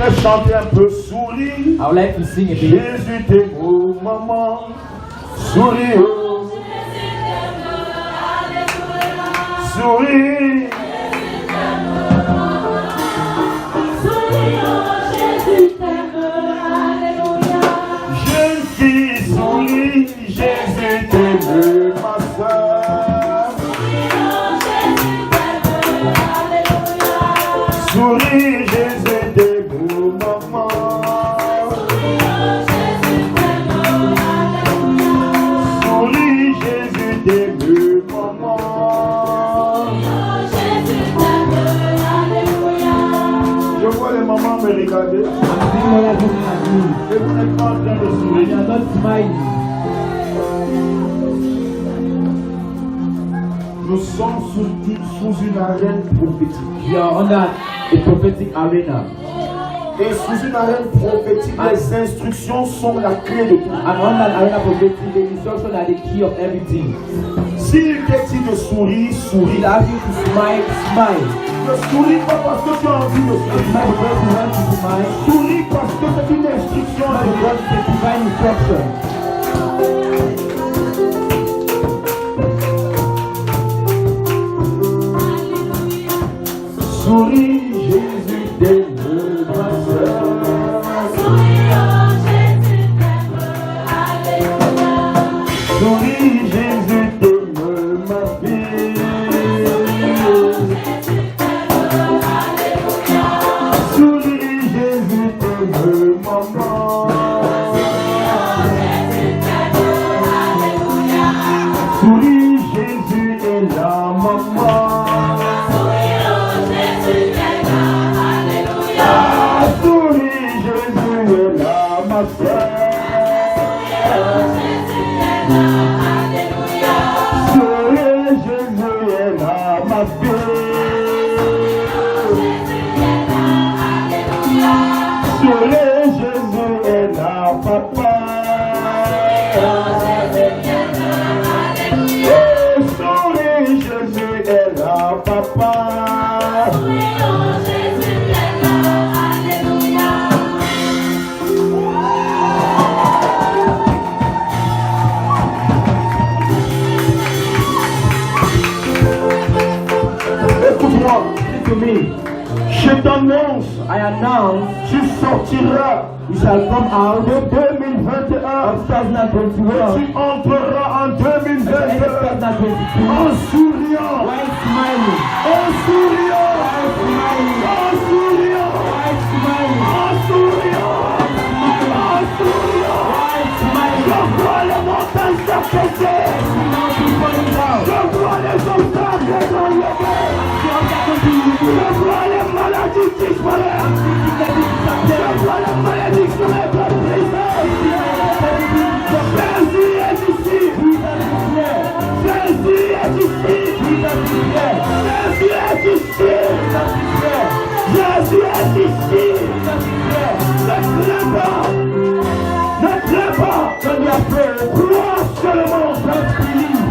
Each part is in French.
J'aimerais chanter un peu, souris. I would like to sing a bit. Jésus t'aime, oh maman, souris, oh. Souris. Jeune fille, souris, Jésus t'aime, ma soeur. Souris, Jésus t'aime, maman. Souris, Jésus t'aime, maman. Je vois les mamans me regarder. Et vous n'êtes pas en train de sourire. You are not smiling. Nous sommes sous une arène prophétique. You are under a prophetic arena. Et sous une arène prophétique, les instructions sont la clé de tout. And on that arena prophetic, the instructions are the key of everything. S'il te dit de sourire, souris. He'll ask you to smile, smile. Ne souris pas parce que tu as envie de Smile sourire. because you want to smile. Souris parce que c'est une instruction Smile de Dieu. because it's a divine instruction. Souris, Jésus t'aime, ma soeur. Souris, Jésus t'aime, ma fille. Souris, Jésus t'aime, maman. Souris, Jésus est là, maman. Ah, souris, Jésus est là, ma soeur. Souris, Jésus est là, ma fille. Souris, Jésus est là, papa. Souris, Jésus est là, papa. Écoute-moi, Listen to me. je t'annonce, I announce tu sortiras you shall come out de 2021 of 2021 tu entreras en and enter 2022 2022 en souriant, while smiling, en souriant, while smiling, en souriant, while smiling, en souriant, en souriant. while smiling. Je vois les montagnes s'affaisser, Now be falling down. je vois les obstacles s'enlever, je vois les maladies disparaître, je vois les malédictions être brisées. Jésus est ici, Jésus est ici, Jésus est ici, Jésus est ici. Ne crains pas, ne crains pas, Don't be afraid. crois seulement, Just believe.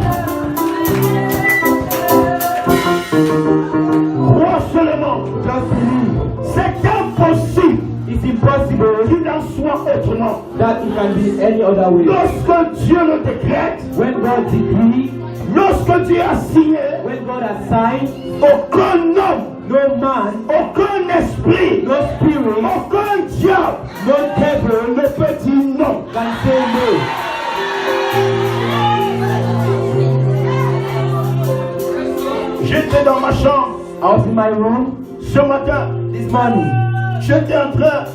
crois seulement. Just believe. C'est impossible It's impossible qu'il en soit autrement. that it can be any other way. Lorsque Dieu le décrète, When God decree, lorsque Dieu a signé, when God has signed, aucun homme, no man, aucun esprit, no spirit, aucun diable no devil ne peut dire non. can say no. J'étais dans ma chambre I was in my room ce matin. this morning. J'étais en train.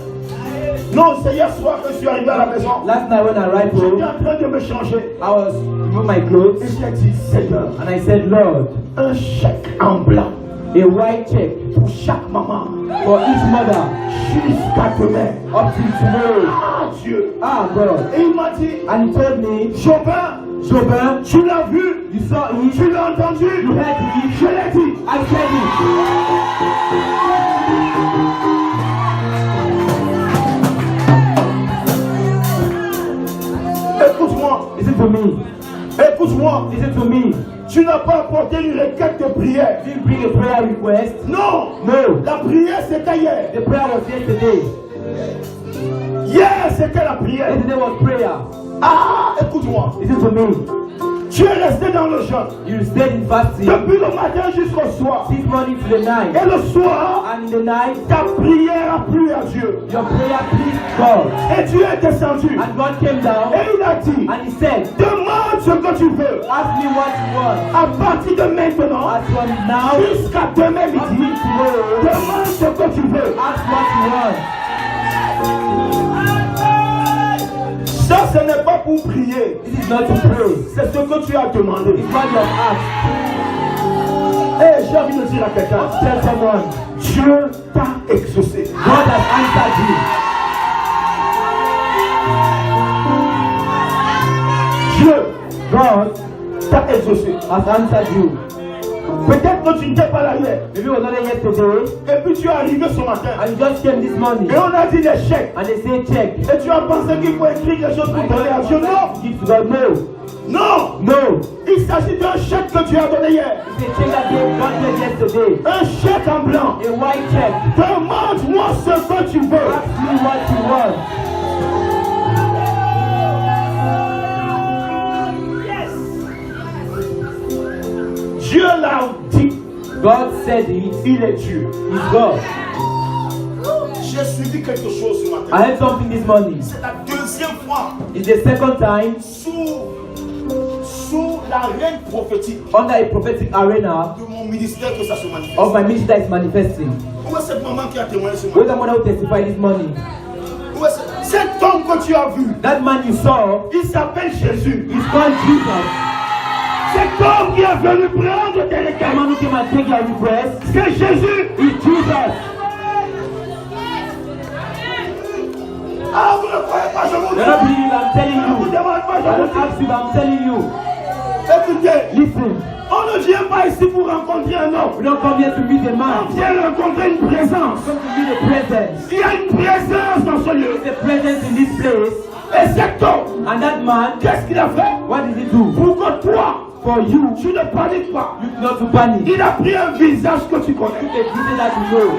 Non, c'est hier soir que je suis arrivé à la maison. Last night when I arrived J'étais home, en train de me changer. I was removing my clothes Et j'ai dit, Seigneur, and I said, Lord, un chèque en blanc a white check pour chaque maman for each mother jusqu'à demain. up till tomorrow. Ah Dieu. Ah God. Et il m'a dit, And he told me, Jobin, Jobin, tu l'as vu, you saw it, tu l'as entendu, you heard it, je l'ai dit. I said it. Écoute-moi, Listen to me. écoute-moi. Listen to me. Tu n'as pas apporté une requête de prière. Didn't bring a prayer request. Non, No. la prière c'était hier. The prayer was yesterday. Hier, c'était la prière. Yesterday was prayer. Ah, écoute-moi. Listen to me. Tu es resté dans le jeûne You stayed in fasting depuis le matin jusqu'au soir. since morning to the night. Et le soir, And in the night, ta prière a plu à Dieu. your prayer pleased God. Et Dieu est descendu. And God came down Et il a dit, and He said, demande ce que tu veux. ask me what you want. À partir de maintenant, As from now, jusqu'à demain up midi, to tomorrow, demande ce que tu veux. ask what you want. Ça, ce n'est pas pour prier. This is not to pray. C'est ce que tu as demandé. It's what you have asked. Et j'ai envie de dire à quelqu'un, Tell someone, Dieu t'a exaucé. God has answered you. Dieu God t'a exaucé. has answered you. Peut-être que tu n'étais pas là hier. Maybe it was not there yesterday, Et puis tu es arrivé ce matin. and you just came this morning, Et on a dit des chèques. and they say check. Et tu as pensé qu'il faut écrire des choses pour donner à Dieu. Non. Give to God. No. Non. No. Il s'agit d'un chèque que tu as donné hier. It's a check that God gave yesterday. Un chèque en blanc. A white check. Demande-moi ce que tu veux. Ask me what you want. Dieu l'a dit. God said it. Il est Dieu. He's God. J'ai suivi quelque chose ce matin. I heard something this morning. C'est la deuxième fois It's the second time sous la reine prophétique under a prophetic arena de mon ministère que ça se manifeste. of my ministry that is manifesting. Où est cette maman qui a témoigné ce Where's matin? the one who testified this morning? Où est cet homme que tu as vu? That man you saw Il s'appelle Jésus. is called Jesus. Cet homme qui est venu prendre tes The requêtes. man who came and take your request C'est Jésus. is Jesus. Ah, vous ne croyez pas, je vous You're not dis. believing, I'm telling Je vous you. demande pas, I je don't vous ask you, but I'm telling you. dis. Écoutez, Listen, on ne vient pas ici pour rencontrer un homme. we don't come here to meet a On man. vient rencontrer une présence. We come to meet a presence. Il y a une présence dans ce lieu. There's a presence in this place. Et cet homme, And that man, qu'est-ce qu'il a fait? what did he do? Pour que toi, For you, tu ne paniques pas. you not to panic. Il a pris un visage que tu connais. It's a vision that you know.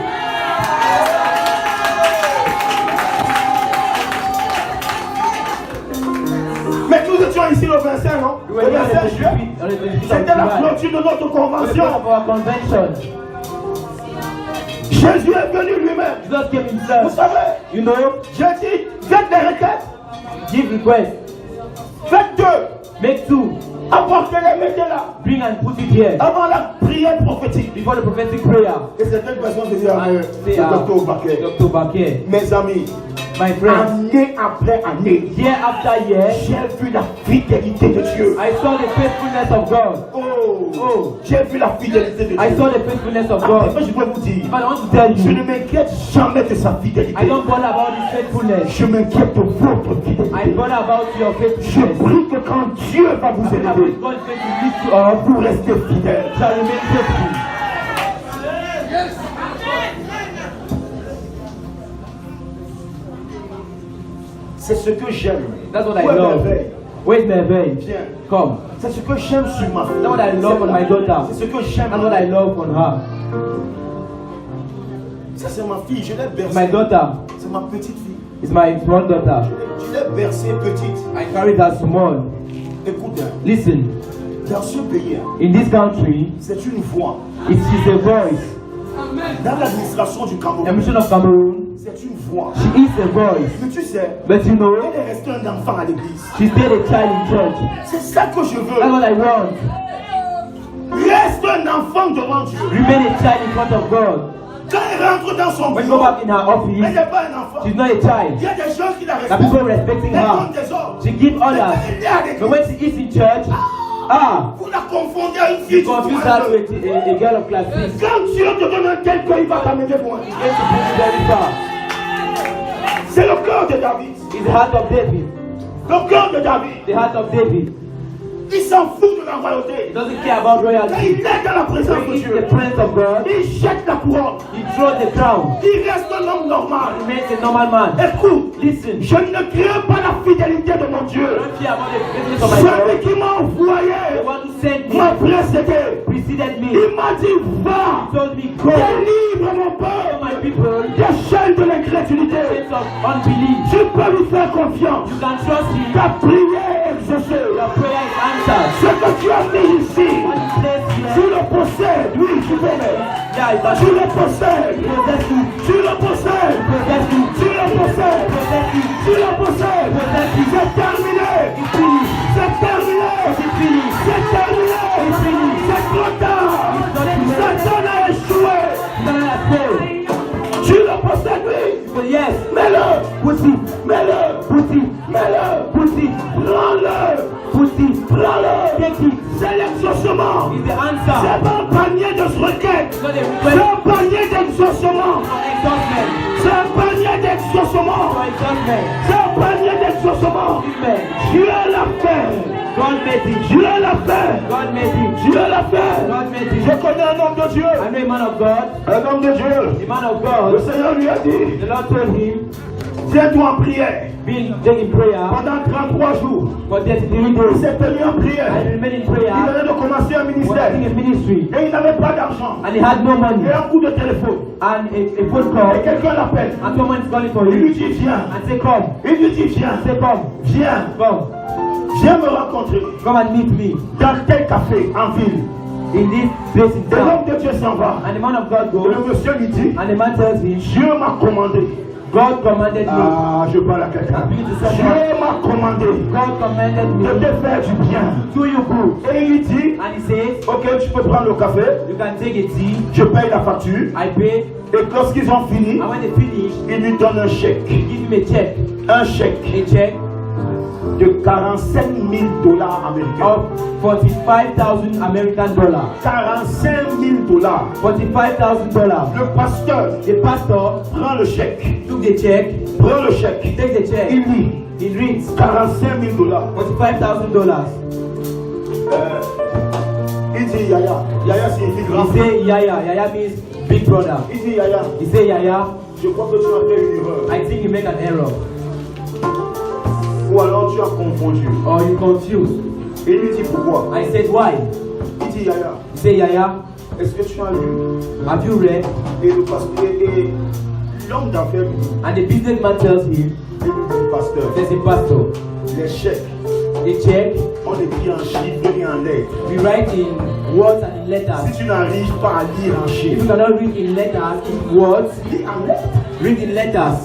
Mais nous étions ici le 25, non? We were Le here 25 juillet. on the 25th of C'était la July. clôture de notre On the convention. day of our convention. Jésus est venu lui-même. Jesus came Vous himself. savez, You know, j'ai dit, faites des requêtes. give request. Faites deux. Make two. Apportez-les, mettez-là. Bring and put it here. Avant la prière prophétique. Before the prophetic prayer. Et certaines personnes se disent, ah, And c'est say, Dr. Baké. Dr. Bakir, Mes amis, my friend, année après année, year after year, j'ai vu la fidélité de Dieu. I saw the faithfulness of God. Oh, j'ai vu la fidélité de I Dieu. saw the faithfulness of Ah, God. mais je dois vous dire, But I want to tell je ne you, m'inquiète jamais de sa I fidélité. don't bother about His faithfulness. Je m'inquiète de votre I fidélité. bother about your Je faithfulness. prie que quand Dieu va vous I bother élever, about God is going to lift you up. vous restez fidèle. Shall remain faithful. C'est ce que j'aime. That's what I Où est love. merveille? Where's my vein? Viens. Come. C'est ce que j'aime sur ma fille. That's what I love on my daughter. C'est ce que j'aime. That's what I love on her. Ça c'est ma fille, je l'ai My bercée. daughter C'est ma petite fille. is my small daughter. Je l'ai bercée petite. I carried her small. Écoute, hein, Listen, dans ce pays, hein, in this country, c'est une voix. it is a voice. Dans l'administration du The Cameroun, mission of Cameroon, c'est une voix. she is a voice. Mais tu sais, But you know, elle est restée un enfant à l'église. she stayed a child in church. C'est ça que je That's veux. what I want. Reste un enfant devant Dieu. Remain a child in front of God. Quand elle rentre dans son When you go bureau, back in her elle office, n'est pas un enfant. she's not a Il child. y a des gens qui la The people respectent. respecting Elle her. donne des ordres. She gives Mais orders. quand elle est à But l'église, when she is in church, vous la confondez à une fille. you confuse her to a girl of class 6. Quand Dieu te donne un quelqu'un, il va t'amener loin. He's going to bring you very far. C'est le cœur de David. It's the heart of David. Le cœur de David. The heart of David. Il s'en fout de la He royauté. doesn't care about Quand royalty. il est dans la présence When de he's in Dieu, the presence of God, il jette la couronne. he throws the crown. Il reste un homme normal. He remains a normal man. Écoute, Listen, je ne crains pas la fidélité de mon Dieu. I don't care about the faithfulness of my God. Celui qui m'a The envoyé one who sent me m'a précédé. preceded me. Il m'a dit, va, He told me, go, délivre mon oh peuple. my your people, des chaînes de l'incrédulité. chains of unbelief. Tu peux lui faire confiance. You can trust him. Ta prière est exaucée. Your prayer is answered. Ce que tu as mis ici, What is placed tu here, le possèdes. Oui, tu connais. yeah, you can Tu le possèdes. possess you. Tu le possèdes. Possess you. Tu le possèdes. Possess you. Tu le possèdes. C'est terminé. It's finished. C'est terminé. It's finished. C'est terminé. It's finished. C'est trop tard. It's not too late. Satan a échoué. You don't have faith. Tu le possèdes, oui. But yes, Mets-le. put it, Mets-le. put it, Mets-le. put it, Prends-le. put it. Prends-le. Take it. C'est l'exaucement. It's the answer. C'est pas un panier de requêtes. It's not a C'est request un panier d'exaucement. for exaltment. C'est un panier d'exaucement. For exaltment. C'est un panier d'exaucement. Amen. Dieu l'a fait. God made it. Dieu l'a fait. God made it. Dieu l'a fait. God made it. Je connais un homme de Dieu. I know a man of God. Un homme de Dieu. The man of Le God. Seigneur lui a dit, The Lord told him, tiens-toi en prière. be taking prayer Pendant 33 jours, for 33 il days. s'est tenu en And prière. remain in Il prayer. venait de commencer un Was ministère. starting a ministry. Et il n'avait pas d'argent. And he had no money. Et un coup de téléphone. And a phone Et call. quelqu'un l'appelle. And someone is calling for Il lui you. dit, viens. And say, come. Il lui dit, viens. Say, come. Viens. Come. Viens me rencontrer. Come and meet me Dans tel café en ville. in this place in Et town. l'homme de Dieu s'en va. And the man of God Et goes. le monsieur lui dit, And the man tells him, Dieu m'a commandé. God commanded me. Ah, je parle à quelqu'un. Dieu m'a commandé God commanded de me te faire du bien. to you good. Et il lui dit, And he says, ok, tu peux prendre le café, you can take a tea. je paye la facture. I pay. Et lorsqu'ils ont fini, And when they finish, il lui donne un chèque. give him a check. Un chèque A check de 45 000 dollars américains. of 45,000 American dollars. 45 000 dollars. $45,000. Le pasteur The pastor prend le chèque. took the check, Prend le chèque. takes the check, Il lit he reads 45 000 dollars. $45,000. Il dit Yaya. Yaya signifie grand He frère. say Yaya. Yaya means big brother. Il dit Yaya. He say Yaya. Je crois que tu as fait une erreur. I think you make an error Ou alors tu as confondu. or you confused. Et il lui dit pourquoi. I said why? Il dit Yaya. He say Yaya. Est-ce que tu as lu? Have you read? Et le pasteur et l'homme d'affaires lui dit, And the businessman tells him, pasteur, there's a pastor. les chèques, The check on écrit en chiffres et en lettres. we write in words and in letters. Si tu n'arrives pas à lire en If you chiffres, cannot read in letters, in words, lis en lettres. read in letters.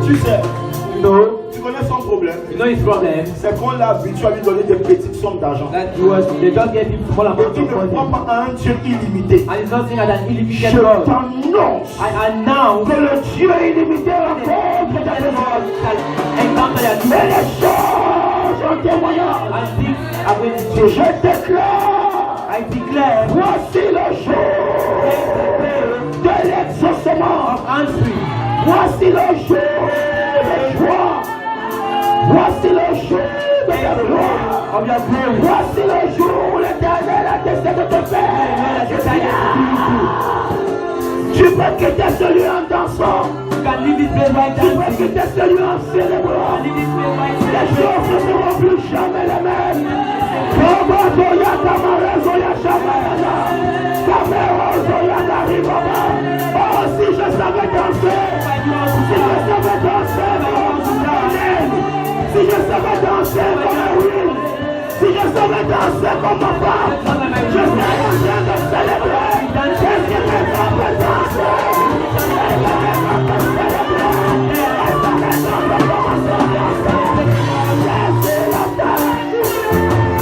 Tu sais, No, tu connais son problème. you know his problem. C'est qu'on l'a habitué à lui donner des petites sommes d'argent. That he was they just gave him small Et amount il of ne croit money. pas à un Dieu illimité. And he's not saying that an Je illimited God. t'annonce I announce que le Dieu illimité rencontre ta that demande. God shall encounter your Mais need les choses en témoignage. and things are going to Je change. déclare, I declare voici le jour de l'exaucement. of answering. Voici le jour de joie. Voici le jour de la gloire. Of your glory. Voici le jour où l'Éternel a décidé de te faire. Tu peux quitter celui en dansant. You can leave this place right Tu peux dancing. quitter celui en You célébrant. can leave this place right Les celebrating. choses ne seront plus jamais les mêmes. Comment Zoya Tamara Zoya Shamayana. Kamera Zoya Daribaba. Oh, si je savais danser. Si je savais danser comme Amen. Si je savais danser comme Will. Si je savais danser comme ma femme. Je serais en train de célébrer. Qu'est-ce que mes femmes peuvent danser? Qu'est-ce que mes femmes peuvent célébrer? Est-ce que mes femmes peuvent commencer à danser? Laissez la danse.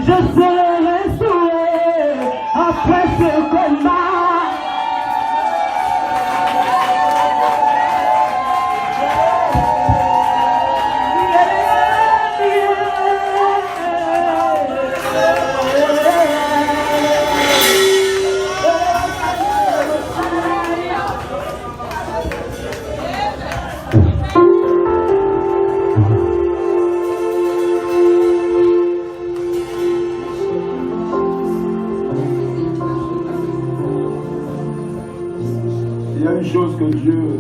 Je serai sauvé après ce combat. Que Dieu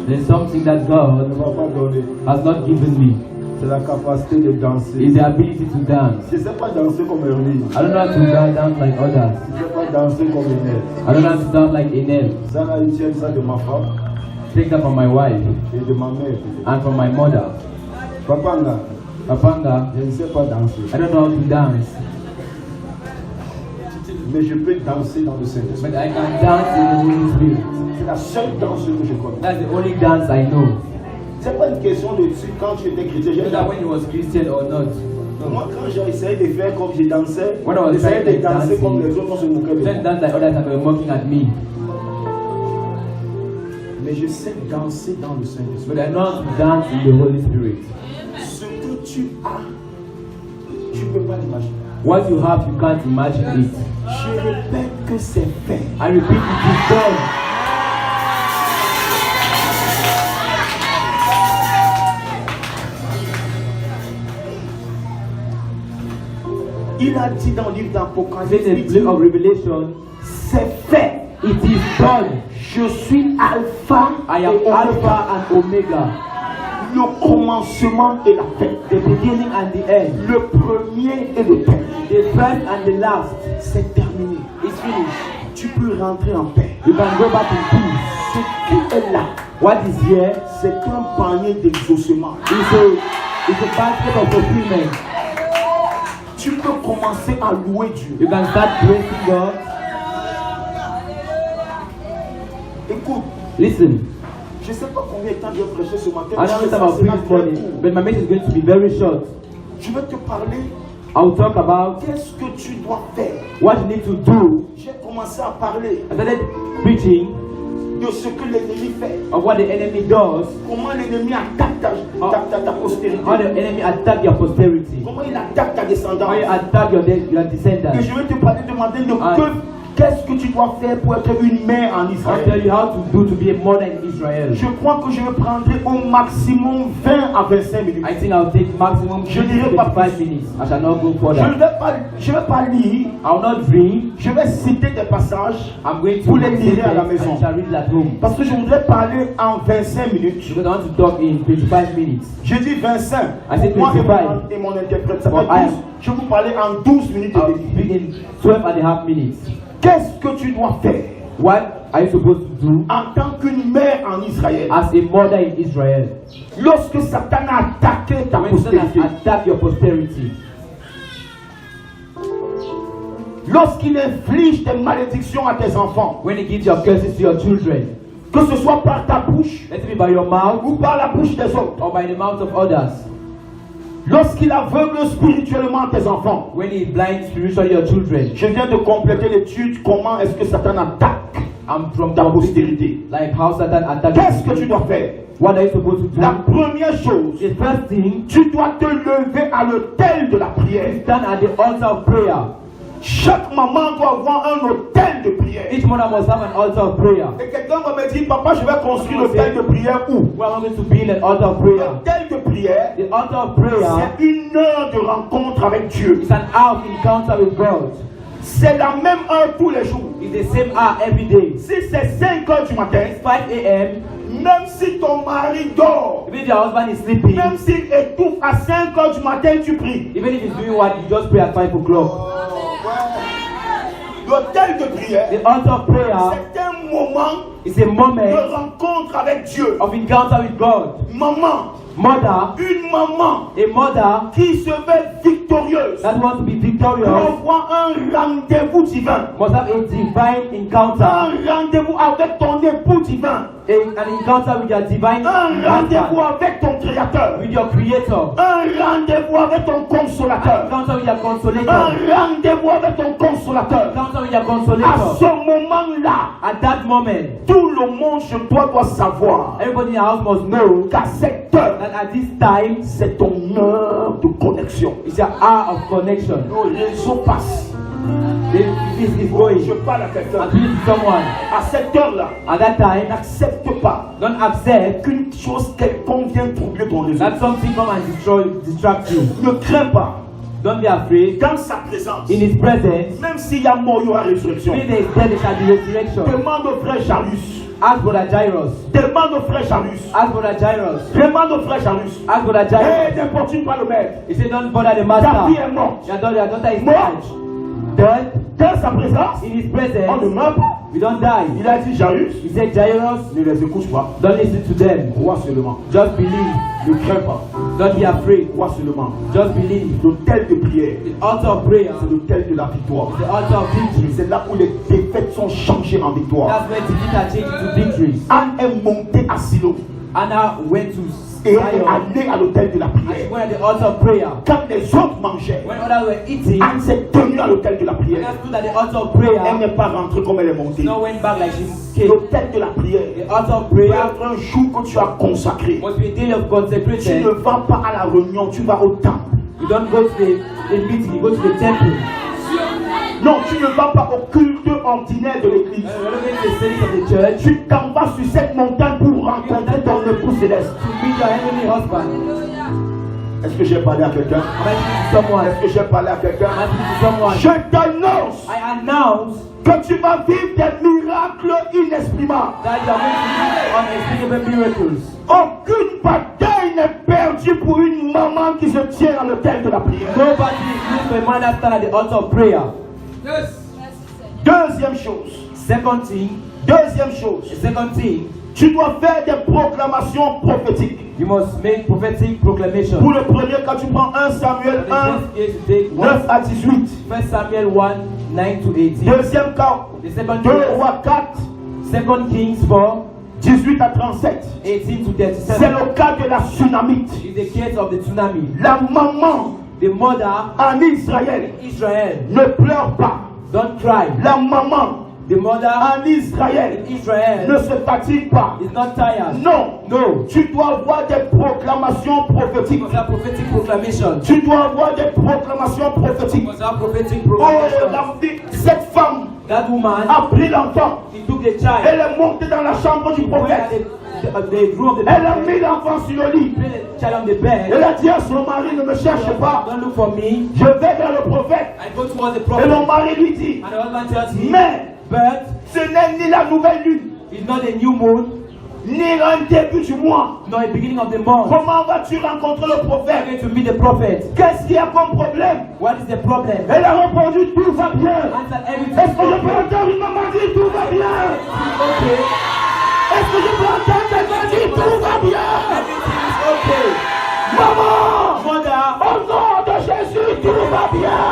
There's something that God ne m'a pas donné. has not given me. C'est la capacité de danser. Is the ability to dance. Je ne sais pas danser comme Erwin. I don't know how to dance like others. Je ne sais pas danser comme Inès. I don't know how to dance like Enel. Ça là, ils tiennent ça de ma femme Take that from my wife et de ma mère. and from my mother. Papa là, Papanga, je ne sais pas danser. I don't know how to dance, Mais je peux danser dans le Saint-Esprit. but I can dance in the Holy Spirit. C'est la seule danse que je connais. That's the only dance I know. C'est pas une question de quand tu étais chrétien. Not that when he was Christian or not. Moi, quand j'ai essayé de faire comme je dansais, When I was j'essayais trying de like danser comme les dancing, autres, on se moquait de just moi. dance like others and were mocking at me. Mais je sais danser dans le Saint-Esprit. But I know how to dance in the Holy Spirit. Ce que tu as, tu ne peux pas l'imaginer. What you have, you can't imagine it. Je répète que c'est fait. I repeat, it is done. Il a dit dans le livre d'Apocalypse, In the book of Revelation, c'est fait. it is done. Je suis Alpha I et am Oméga, Alpha and Omega, le commencement et la fin, the beginning and the end, le premier et le dernier. the first and the last. C'est terminé. It's finished. Tu peux rentrer en paix. You can go back in peace. Ce qui est là, What is here c'est un panier d'exaucement. is a basket of fulfillment. Tu peux commencer à louer Dieu. You can start praising God. Écoute, Listen, je ne sais pas combien de temps je vais prêcher ce matin. I don't know mais what about ça sera this très morning, court. but my message is going to be very short. Je vais te parler I'll talk about qu'est-ce que tu dois faire. what you need to do. J'ai commencé à parler I started preaching de ce que l'ennemi fait. of what the enemy does, Comment l'ennemi attaque ta postérité. how the enemy attack your posterity, Comment il attaque ta descendance. how you attack your Et descendants. je vais te parler, demander de Ah. qu'est-ce que tu dois faire pour être une mère en I'll tell Israël. you how to do to be a mother in Israel. Je crois que je vais prendre au maximum 20 à 25 minutes. I think I'll take maximum Je dirai pas 25 minutes. I shall not go Je further. ne vais pas lire, I will not dream. je vais citer des passages I'm going to Vous les read lirez à la it maison. and shall read it at home. parce que je voudrais parler en 25 minutes. Because I want to talk in 25 minutes. J'ai dit 25. I said Moi 25. et mon interprète, ça Well, fait 12. Je vais vous parler en 12 minutes I'll de speak in 12 and a half minutes. Qu'est-ce que tu dois faire What are you supposed to do en tant qu'une mère en Israël as a mother in Israel? lorsque Satan a attaqué ta When Satan postérité? attack your posterity, Lorsqu'il inflige des malédictions à tes enfants, when he gives your curses to your children, que ce soit par ta bouche let it be by your mouth ou par la bouche des autres, or by the mouth of others, lorsqu'il aveugle spirituellement tes enfants, when he blinds spiritually your children, je viens de compléter l'étude comment est-ce que Satan attaque I'm from ta the postérité. like how Satan attacks. Qu'est-ce que tu dois faire? What are you supposed to do? La première chose, The first thing, tu dois te lever à l'autel de la prière. stand at the altar of prayer. Chaque maman doit avoir un autel de prière. Each mother must have an altar of prayer. Et quelqu'un va me dire, papa, je vais construire l'autel de prière où? Where am I going to build an altar of prayer? L'autel de prière, The altar of prayer c'est une heure de rencontre avec Dieu. is an hour of encounter with God. C'est la même heure tous les jours. It's the same hour every day. Si c'est 5 heures du matin, 5 a.m. même si ton mari dort, Even if your husband is sleeping, même s'il étouffe à 5 heures du matin, tu pries. even if he's doing what, you just pray at 5 o'clock. L'autel de prière, The altar of prayer c'est un moment is a moment de rencontre avec Dieu. of encounter with God. Maman, Mother, une maman a mother qui se fait victorieuse victorieuse that want to be victorious doit avoir un rendez-vous divin. must have a divine encounter. Un rendez-vous avec ton époux divin. An encounter with your divine Un rendez-vous husband, avec ton créateur. with your creator. Un rendez-vous avec ton consolateur. Encounter with your consolator. Un rendez-vous avec ton consolateur. Encounter with your À consolator. ce moment-là, At that moment, tout le monde chez toi doit savoir everybody in the house must know qu'à cette heure, that at this time c'est ton heure de connexion. is your hour of connection. Nos réseaux passent. This is going. Je parle à quelqu'un. And this is someone. À cette heure-là, At that time, n'accepte pas don't accept qu'une chose quelconque vienne troubler ton réseau. that something come and distract you. Ne crains pas. Don't be afraid. Dans sa présence, In his presence, même s'il y a mort, il y aura résurrection. if there is death, there shall be resurrection. Demande au frère Jarus. Ask Brother Jairus. Demande au frère Jarus. Ask Brother Jairus. Demande au frère Jarus. Ask Brother Hé, Jairus. n'importune pas le maître. He said, don't bother the Ta master. fille est morte. Your daughter is Mort. dead. Dans sa présence, In his on ne presence, meurt pas. we don't die. Il a dit Jarus, He said, Jairus, ne les écoute pas. don't listen to them. Crois seulement. Just believe. Ne crains pas. Don't be afraid. Crois seulement. Just believe. L'autel de prière, The altar of prayer, c'est l'autel de la victoire. the altar of victory. C'est là où les défaites sont changées en victoire. That's where defeat are changed into victories. Anne est montée à Silo Anna went to et elle est Zion allée à l'autel de la and she prière. went at the altar of prayer. Quand les autres mangeaient, When others were eating, Anne s'est tenue à l'autel de la Anna prière. stood at the altar of Elle prayer. n'est pas rentrée comme elle est montée. She not went back like she came. L'autel de la prière The altar of peut prayer être un jour que tu as consacré. must be a day of Tu consecration. ne vas pas à la réunion, tu vas au temple. You don't go to the meeting, you go to the temple. Non, tu ne vas pas au culte ordinaire de l'église. You're not going to the service of the church Tu t'en vas sur cette montagne pour rencontrer ton époux céleste. to meet your heavenly husband. Est-ce que j'ai parlé à quelqu'un? Am I speaking to someone? Est-ce que j'ai parlé à quelqu'un? Am I speaking to someone? Je t'annonce I announce que tu vas vivre des miracles inexprimables. that you are going to live unspeakable miracles. Aucune bataille n'est perdue pour une maman qui se tient à l'autel de la prière. Nobody is used for a man that stand at the altar of prayer. Deuxième chose. Second thing, Deuxième chose. Tu dois faire des proclamations prophétiques. you must make prophetic Pour proclamation. le premier, quand tu prends 1 Samuel The 1, first case to take 9 à 18. 1 Samuel 1, 9 to 18. Deuxième cas, The second 2 case, Rois 4, 2 Kings 4, 18 à 37. 18 to C'est 37. le cas de la tsunamite. Is the case of the tsunami. La maman The mother en Israël in Israel, ne pleure pas. don't cry. La maman The mother en Israël in Israel ne se fatigue pas. is not tired. Non, No. tu dois avoir des proclamations prophétiques. You must have prophetic proclamation. Tu dois avoir des proclamations You prophétiques. must have prophetic Oh, proclamation. cette femme That woman, a pris l'enfant. she took the child, Elle est montée dans la chambre du went at prophète. the room of the Elle a prophet, mis l'enfant sur le lit. put the child on the bed. Elle a dit à son mari, ne me cherche pas. Don't look for me. Je vais vers le prophète. I go towards the Et prophet. mon mari lui dit, And the husband tells him, mais but ce n'est ni la nouvelle lune, it's not a new moon, ni un début du mois. nor a beginning of the month. Comment vas-tu rencontrer le You are prophèt? going to meet the prophet. Qu'est-ce qu'il y a comme problème? What is the problem? Elle a répondu, tout va bien. Answer everything. Est-ce que je peux entendre une maman dire, tout va bien? Okay. Est-ce que je peux entendre quelqu'un dire, tout va bien? Everything is okay. Maman, Mother, au nom de Jésus, tout va bien.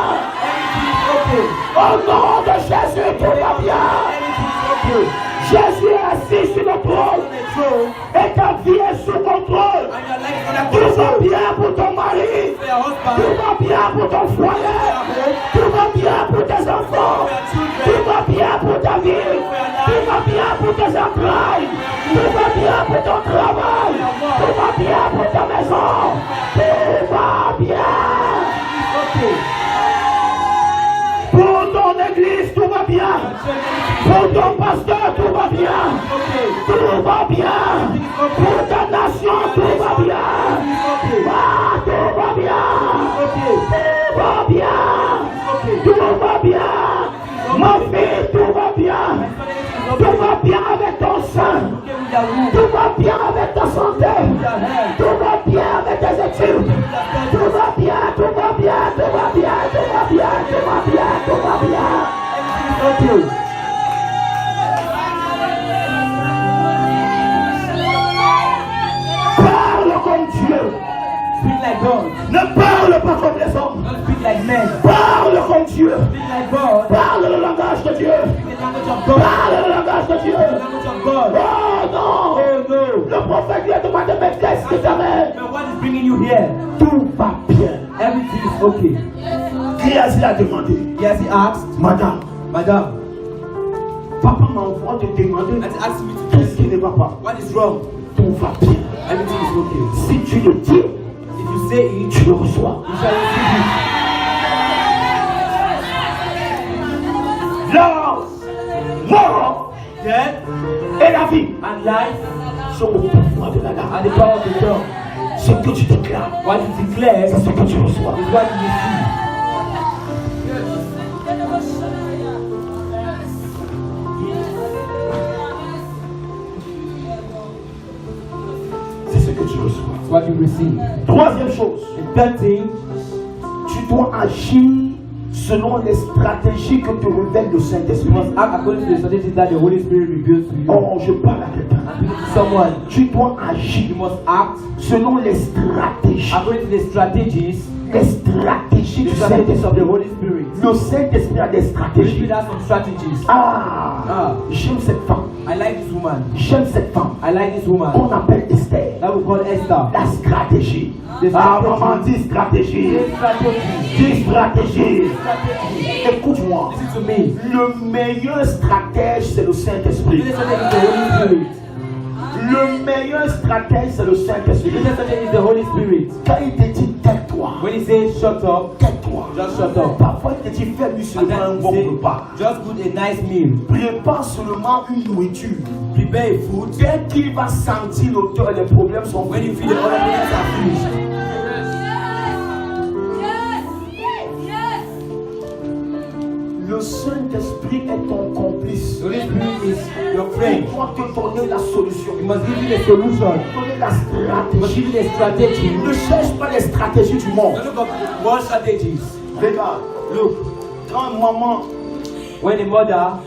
everything is okay. Au nom de Jésus, tout va bien. Everything is okay. Jésus est assis sur le trône On the throne, et ta vie est sous contrôle. and your life is under Tout va control. bien pour ton mari. For your Tout husband, va bien pour ton foyer. Tout va bien pour tes enfants. Tout va bien pour ta vie. Tout va bien pour tes entrailles. Tout va bien pour ton travail. Tout va bien pour ta maison. Tout va bien. okay. Pour ton église, tout va bien. Pour ton pasteur, tout va bien. Okay. Tout va bien. Pour ta nation, tout va bien. Okay. Ah, tout va bien. Okay. Tout va bien. Tout va bien. Ma fille, tout va bien. Tout va bien avec ton sein. Okay with your womb, Tout va bien avec ta santé. with your health, Tout va bien avec tes études. Tout va bien, tout va bien, tout va bien, tout va bien, tout va bien, tout va bien. everything is okay. Parle comme Dieu. Speak like God. Ne Parle pas comme les hommes. Don't speak like men. Parle comme Dieu. Speak like God. Parle le langage de Dieu. Speak the language of God. Parle le langage de Dieu. The language of God. Oh non. Oh no. Le prophète lui a demandé, mais qu'est-ce que t'amènes? But what is bringing you here? Tout va bien. Everything is okay. Géasi a demandé, Yes, he asked, Madame, Madame, papa m'envoie te demander and he asked me to qu'est-ce qui ne va pas. what is wrong? Tout va bien. Everything is okay. Si tu le dis, If you say it, tu le reçois. you shall receive La mort it. Death et la vie and life sont au pouvoir de la langue. and the power of the tongue. Ce que tu déclares, What you declare c'est is ce que tu reçois. what you receive. C'est ce que tu reçois. It's what you receive. Troisième chose, The third thing, tu dois agir selon les stratégies que te révèle le you Saint-Esprit. must act according to the strategies that the Holy Spirit reveals to you. Oh, je parle à quelqu'un. And speaking to someone, Tu dois you agir must act selon les stratégies. according to the strategies, Les stratégies the du strategies of the Saint-Esprit. Holy Spirit. Le Saint-Esprit a des The Holy stratégies. Spirit has some strategies. Ah, j'aime cette femme. I like this woman. J'aime cette femme. I like this woman. Qu'on appelle Esther. That we call Esther. La stratégie. The Ah, strategy. maman, dis stratégie. The strategy. Dis stratégie. Strategy. Écoute-moi. Listen to me. Le meilleur stratège, c'est le The Saint-Esprit. strategy is the Holy Spirit. Le meilleur stratège, c'est le The Saint-Esprit. strategy is the Holy Spirit. Quand il te dit tais-toi, When he says shut up, tais-toi. just shut up. Parfois, il te dit fais-lui And seulement un then bon he say, repas. just put a nice meal. Prépare seulement une nourriture. Prepare a food. Dès qu'il va sentir l'auteur, les problèmes sont When you finis. feel the other problems are finished. Le Saint-Esprit est ton complice. The Holy Spirit is your Il friend. doit te donner la solution. He must give you the solution. Donner la He must stratégie. give you the strategy. Ne cherche pas les stratégies du monde. Don't look up world strategies. Regarde, Look, quand maman when the mother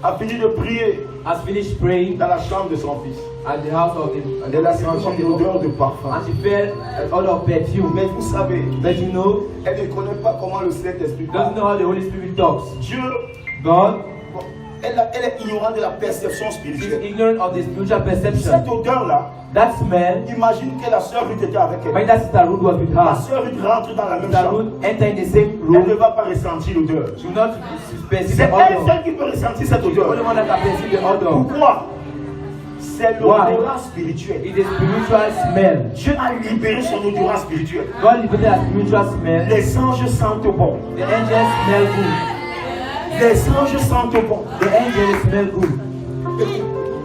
a fini de prier has finished praying dans la chambre de son fils, at the house of the elle a senti l'odeur de parfum. and she felt an odor of perfume. Mais vous savez, But you know, elle ne connaît pas comment le Saint-Esprit doesn't parle. know how the Holy Spirit talks. Dieu, God elle est ignorante de la perception is spirituelle. ignorant of the spiritual perception. Cette odeur-là, That smell, imagine que la sœur Ruth était avec when elle. that sister Ruth was with La her, sœur Ruth rentre dans la même sister chambre. Ruth enter in the same Elle ne room. va pas ressentir l'odeur. She will not perceive C'est the elle odor. seule qui peut ressentir cette She's the only odeur. one that can perceive the odor. Pourquoi? C'est l'odorat spirituel. It is spiritual smell. Dieu a libéré son odorat spirituel. God liberated a spiritual smell. Les anges sentent bon. The angels smell good. Les anges sentent bon. The angels smell good.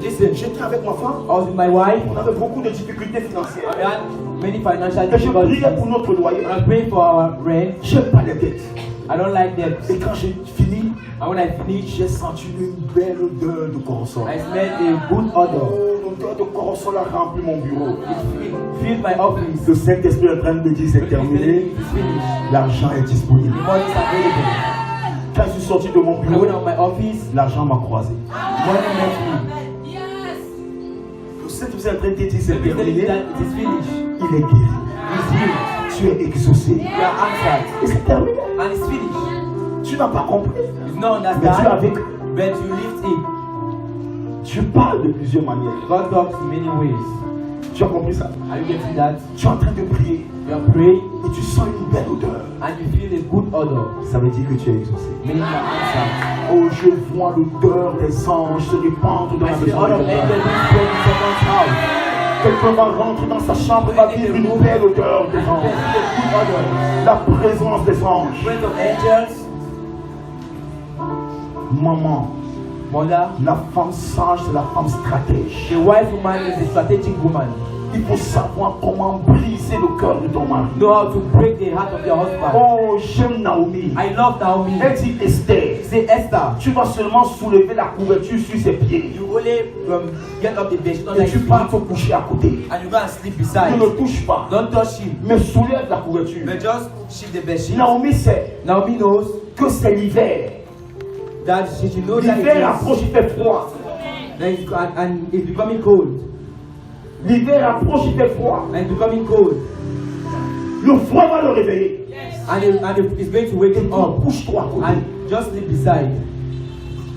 Listen, J'étais avec ma femme. I was with my wife. On avait beaucoup de difficultés financières. We had many financial Et je difficulties. priais pour notre loyer. I was praying for our rent. Je n'aime pas les dettes. I don't like debts. Et quand j'ai fini, And when I finished, j'ai senti une belle odeur de corosol. I smelled a good odor. Oh, l'odeur de corosol a rempli mon bureau. It filled my office. Le Saint-Esprit est en train de me dire c'est It's terminé. finished. L'argent est disponible. The money is available. Quand je suis sorti de mon When I bureau, went out of my office, l'argent m'a croisé. money met me. Le Saint-Esprit est en train de te dire c'est It's telling me terminé. that it is finished. Il est guéri. It's healed. Tu es exaucé. You are answered. Et c'est terminé. And it's finished. Tu n'as pas compris. You don't Mais Dieu understand, avec. but you lift it. Tu parles de plusieurs manières. God talks in many ways. Tu as compris ça? Are you getting that? Tu es en train de prier You are praying et tu sens une belle odeur. and you feel a good odor. Ça veut dire que tu es exaucé. Meaning you are answered. Oh, je vois l'odeur des anges se répandre dans I la see the maison odor de of quelqu'un. angels being spread in someone's house. Quelqu'un va rentrer dans sa chambre et va vivre une belle odeur des You can anges. feel a good odor. La présence des anges. Friends of angels, Maman, mother, la femme sage, c'est la femme stratège. the wise woman is a strategic woman. Il faut savoir comment briser le cœur de ton mari. Know how to break the heart of your husband. Oh, j'aime Naomi. I love Naomi. Elle dit Esther, Say Esther, tu vas seulement soulever la couverture sur ses pieds. you only get up the bed, not Et like tu you pars te coucher à côté. and you go and sleep Ne beside. le touche pas, Don't touch him, mais soulève la couverture. but just shift the bed sheet. Naomi sait Naomi knows que c'est l'hiver. that she knows that L'hiver it approche, il fait froid. is, and it's becoming cold. L'hiver approche, il fait froid. And it's becoming cold. Le froid va le réveiller. And it's going to wake him up. Couche-toi à côté. And just sleep beside.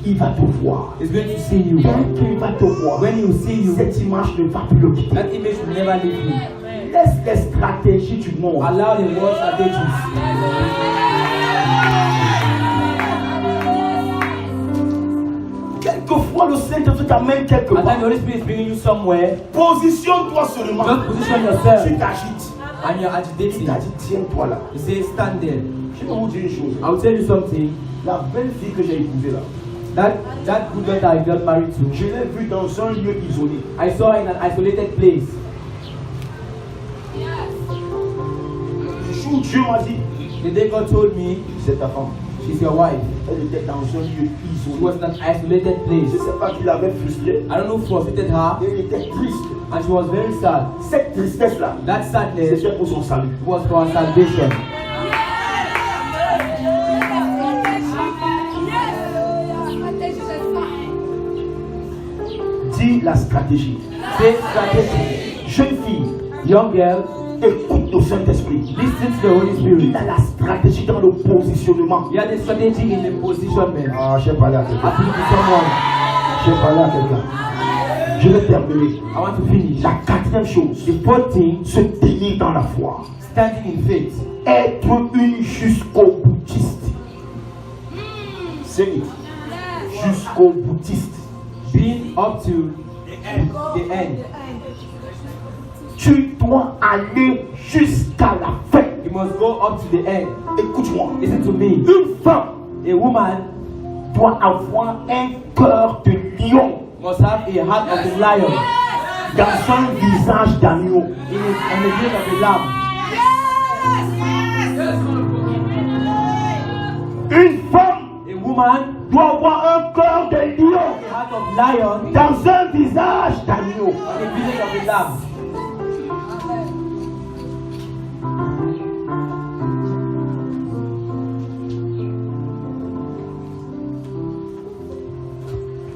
Il va te voir. He's going to see you. Quand il va te voir, When he will see you, cette image ne va plus le quitter. that image will never leave you. Laisse les stratégies du monde. Allow the world's strategies. Quelquefois, le Saint-Esprit t'amène quelque And then part. the Holy Spirit is bringing you somewhere. Positionne-toi seulement. Just position yourself. Tu t'agites. And you're Il agitating. t'a dit, tiens-toi là. You say, stand there. Je vais vous dire une chose. I'll tell you something. La belle fille que j'ai épousée là, That good daughter I got married to, je l'ai vue dans un lieu isolé. I saw her in an isolated place. Le jour où Dieu m'a dit, The day God told me, c'est ta femme. she's your wife. Elle était dans un lieu She isolé. was in an isolated Je ne place. sais pas qui l'avait frustrée. I don't know who frustrated her, Elle était triste. and she was very sad. Cette tristesse-là, That sadness c'était pour son salut. was for her salvation. Dis la stratégie. Say strategy. Jeune fille, Young girl, écoute le Saint-Esprit. listen to the Holy Spirit. Il a la stratégie dans le positionnement. You have the strategy in the positionment. Ah, j'ai parlé à quelqu'un. Appeal to someone. J'ai parlé à quelqu'un. Je vais terminer. I want to finish. La quatrième chose, The fourth thing, se tenir dans la foi. standing in faith. Être une jusqu'au boutiste. C'est jusqu'au boutiste. Being up to the end. Tu dois aller jusqu'à la fin. You must go up to the end. Écoute-moi. Listen to me. Une femme A woman doit avoir un cœur de lion must have a heart of a lion dans un visage d'agneau. on the face of a lamb. Une femme A woman doit avoir un cœur de lion a heart of lion dans un visage d'agneau. on the face of a lamb.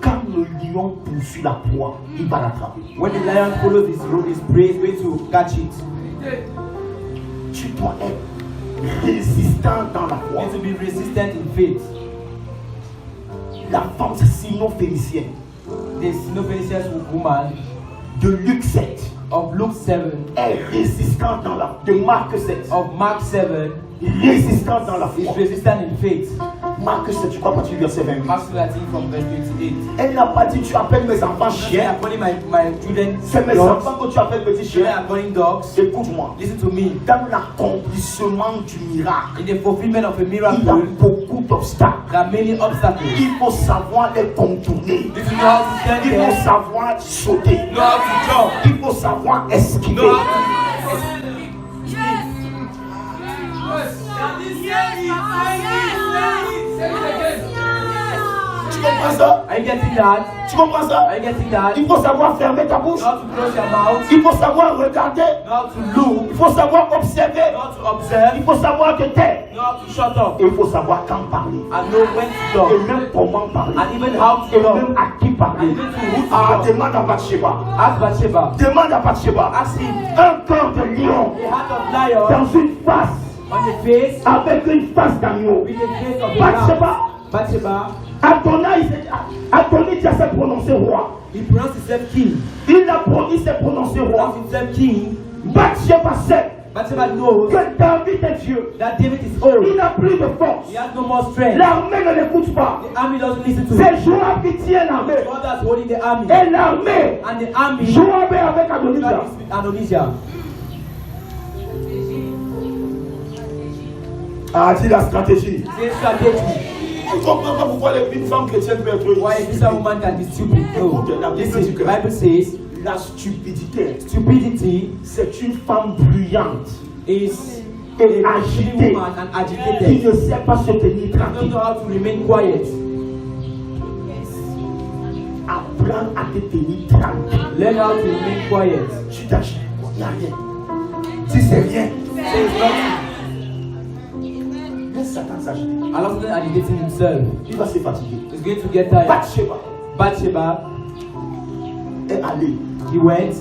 Quand le lion poursuit la proie, il va l'attraper. When the lion follows his prey, he's going to catch it. Tu dois être résistant dans la You foi. need to be resistant in faith. La femme sino-phénicienne The Syrophoenician woman de Luc 7 of Luke 7, est résistante dans la de Marc 7. of Mark 7, Résistante dans la is foi. resistant in faith. Marc 7, tu crois pas du verset 28. Mark 13 from verse 28. Elle n'a pas dit tu appelles mes enfants They chiens. are calling my children C'est mes dogs. enfants que tu appelles petits They chiens. are calling dogs. Écoute-moi. Listen to me. Dans l'accomplissement du miracle, In the fulfillment of a il y miracle, a beaucoup d'obstacles. there are many obstacles. Il faut savoir les contourner. If you know how to stand Il faut there, savoir sauter. know how to jump, Il faut savoir esquiver. know how to Tu comprends ça? Are you getting that? Tu comprends ça? Are you getting that? Il faut savoir fermer ta bouche. Know how to close your mouth, Il faut savoir regarder. know how to look, Il faut savoir observer. know how to observe, Il faut savoir te taire. know how to shut up, Et il faut savoir quand parler. and know when to Et talk, même comment parler. and even how Et to talk, même à qui and parler. even to who to Ah, talk. demande à Bathsheba. Ask Bathsheba. Demande à Bathsheba. Ask him. Un cœur de lion A heart of lion dans une face on the face avec une face d'agneau. with the face of a Bathsheba. lamb. Bathsheba, Adonai s'est prononcé roi. he pronounced himself king. Il s'est prononcé roi. Pronounced himself king. Bathsheba sait Bathsheba knows que David est Dieu. that David is Il old. n'a plus de force. He has no more strength. L'armée ne l'écoute pas. The army doesn't listen to C'est him. Joab qui tient l'armée. God that's holding the army. Et l'armée, And the army, Joab est avec Adonijah. God is with Adonijah. Ah, dis la stratégie. Same strategy. Tu comprends pas pourquoi une femme chrétienne peut être Why a Christian woman can be stupid? No. Listen, the Bible says la stupidité, stupidity c'est une femme bruyante is et a agitée woman and qui agitated. ne sait pas se tenir Don't tranquille. know how to remain quiet. Apprends à te tenir tranquille. Learn how to remain quiet. Tu t'agites, il n'y a rien. Si c'est rien, Say it's nothing. laisse Satan s'agiter. Allah is agitating himself. Il va se fatiguer. He's going to get tired. Bathsheba Bathsheba, est allée he went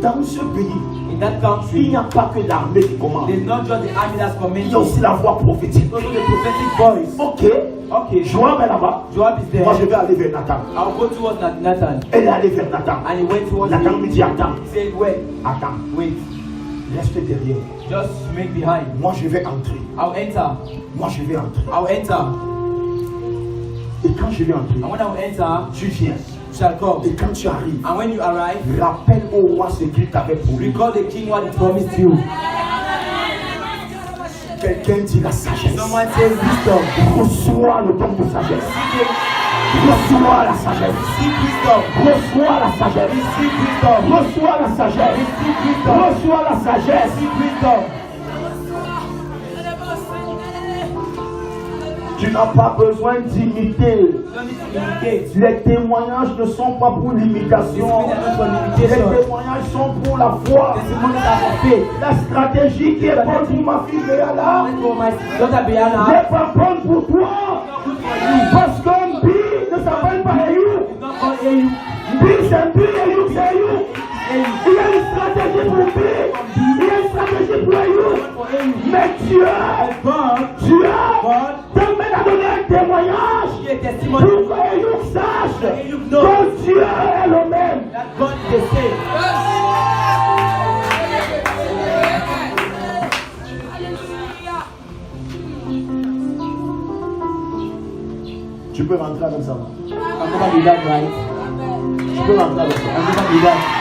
dans ce pays In that il country, n'y a pas que l'armée qui commande. there's not just the army that's Il y a commanding. aussi la voix prophétique. Also the prophetic voice. Ok. Okay, Joab est là-bas. Joab is there. Moi, je vais aller vers Nathan. I'll go towards Nathan. Elle est allée vers Nathan. And he went towards Nathan him. me dit, attends, He said, wait, attends, reste derrière. just make behind. Moi, je vais entrer. I'll enter. Moi, je vais entrer. I'll enter. Et quand je vais entrer, And when I will enter, tu viens. you shall come. Et quand tu arrives, And when you arrive, rappelle au roi ce qu'il t'avait promis. recall the king what he promised you. Quelqu'un dit la sagesse. Someone says wisdom. Reçois le don de sagesse. Reçois la sagesse. Receive wisdom. Reçois la sagesse. Receive wisdom. Reçois la sagesse. Receive wisdom. Reçois la sagesse. Receive wisdom. Tu n'as pas besoin d'imiter. You don't need to imitate. Les témoignages ne sont pas pour l'imitation. Les témoignages sont pour la foi. Testimonies are for faith. La stratégie qui est bonne pour ma fille Béala Let's go, my daughter Brianna. n'est pas bonne pour toi. Good for you. Parce qu'un bi ne s'appelle pas Ayou. It's not called Ayu. Bi c'est bi, Ayou c'est Ayou. Ayu. Il y a une stratégie pour bi. Il y a une stratégie pour Ayou. For Ayu. Mais Dieu God t'amène à donner un témoignage is a testimony pour que Ayou sache Ayou know que Dieu est le même. that God is the same. Tu peux rentrer avec ça. I'm gonna be that right. Tu peux rentrer avec ça. I'm gonna be that.